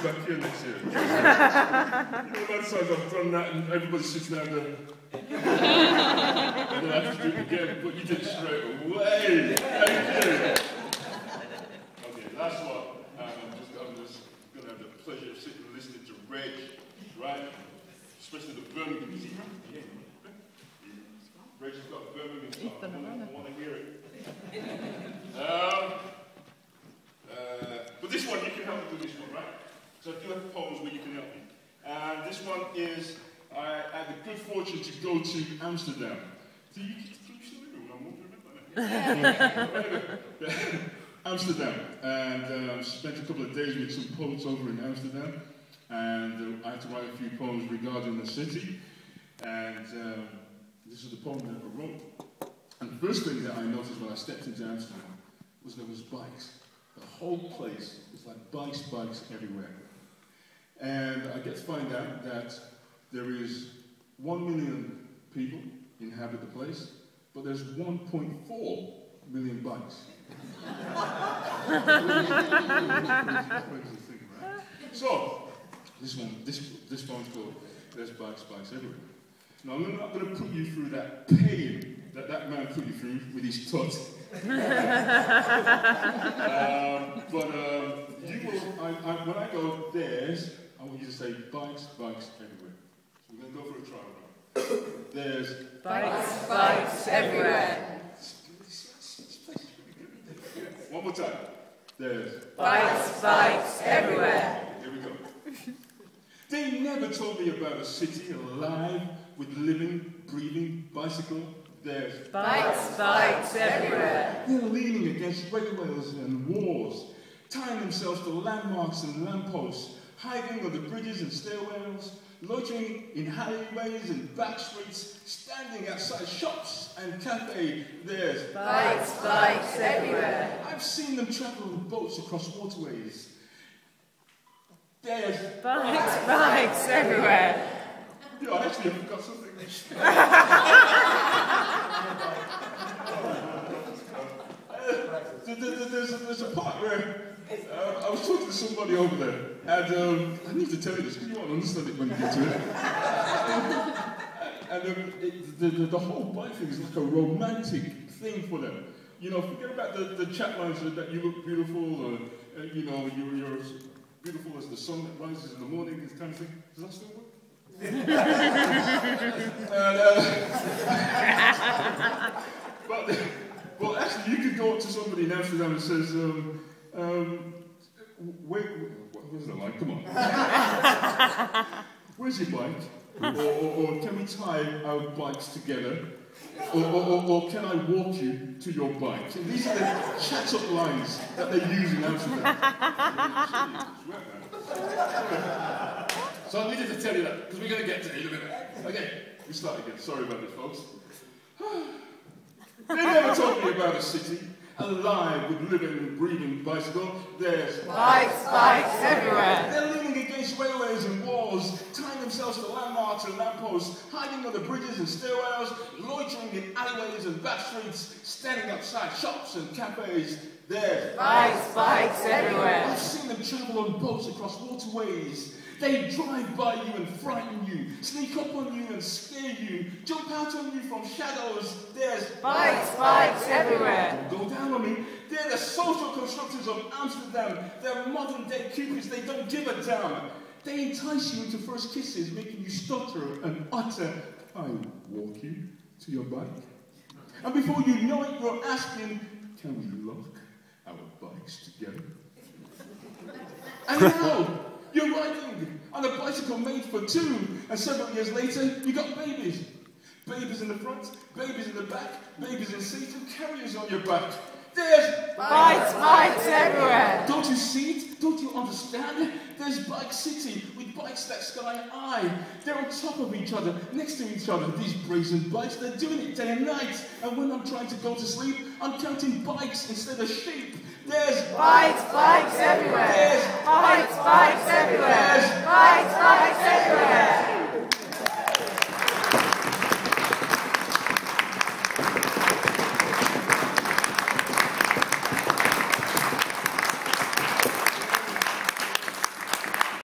back here next year. You know, that size I've done that and everybody's sitting out there. And then I have to do it again, but you did it straight away. Thank you. Okay, last one. I'm just going to have the pleasure of sitting and listening to Reg, right? Especially the Birmingham. Reg's got a Birmingham song. I want to hear it. But this one, you can help me with this one, right? So I do have poems where you can help me. And this one is, I had the good fortune to go to Amsterdam. Do you still live in? I'm walking around. Amsterdam. And spent a couple of days with some poets over in Amsterdam. And I had to write a few poems regarding the city. And this is the poem that I wrote. And the first thing that I noticed when I stepped into Amsterdam was there was bikes. The whole place was like bikes everywhere. And I get to find out that there is 1 million people inhabit the place, but there's 1.4 million bikes. So, this poem's called There's Bikes Everywhere. Now, I'm not going to put you through that pain that man put you through with his tut. But you will, when I go there's, I want you to say bikes everywhere. So we're going to go for a trial run. There's bikes everywhere. One more time. There's bikes everywhere. Here we go. They never told me about a city alive with living, breathing bicycle. There's bikes everywhere. They're leaning against railways and walls, tying themselves to landmarks and lampposts, hiding on the bridges and stairwells, loitering in alleyways and back streets, standing outside shops and cafes. There's bikes everywhere. I've seen them travel on boats across waterways. There's bikes everywhere. Yeah, actually, I forgot something. There's a part where I was talking to somebody over there, and I need to tell you this because you won't understand it when you get to it. And the whole bike thing is like a romantic thing for them. You know, forget about the chat lines that you look beautiful, or you know, you're as beautiful as the sun that rises in the morning, this kind of thing. Does that still work? But actually, you could go up to somebody in Amsterdam and says, where's the line? Come on. Where's your bike? Or can we tie our bikes together? Or can I walk you to your bike? And these are the chat-up lines that they use in Amsterdam. So I needed to tell you that, because we're going to get to it in a minute. Okay, we start again. Sorry about this, folks. They never told me about a city alive with living and breathing bicycle. There's bikes everywhere. They're leaning against railways and walls, tying themselves to landmarks and lampposts, hiding on the bridges and stairwells, loitering in alleyways and back streets, standing outside shops and cafes. There's bikes everywhere. I've seen them travel on boats across waterways. They drive by you and frighten you, sneak up on you and scare you, jump out on you from shadows. There's bikes everywhere. Don't go down on me. They're the social constructors of Amsterdam. They're modern-day cupids. They don't give a damn. They entice you into first kisses, making you stutter and utter, I walk you to your bike. And before you know it, you're asking, can we lock our bikes together? And now, you're riding on a bicycle made for two, and several years later, you got babies. Babies in the front, babies in the back, babies in seats, and carriers on your back. There's bikes everywhere. Don't you see it? Don't you understand? There's Bike City with bikes that sky high. They're on top of each other, next to each other. These brazen bikes, they're doing it day and night. And when I'm trying to go to sleep, I'm counting bikes instead of sheep. There's bikes everywhere. There's bikes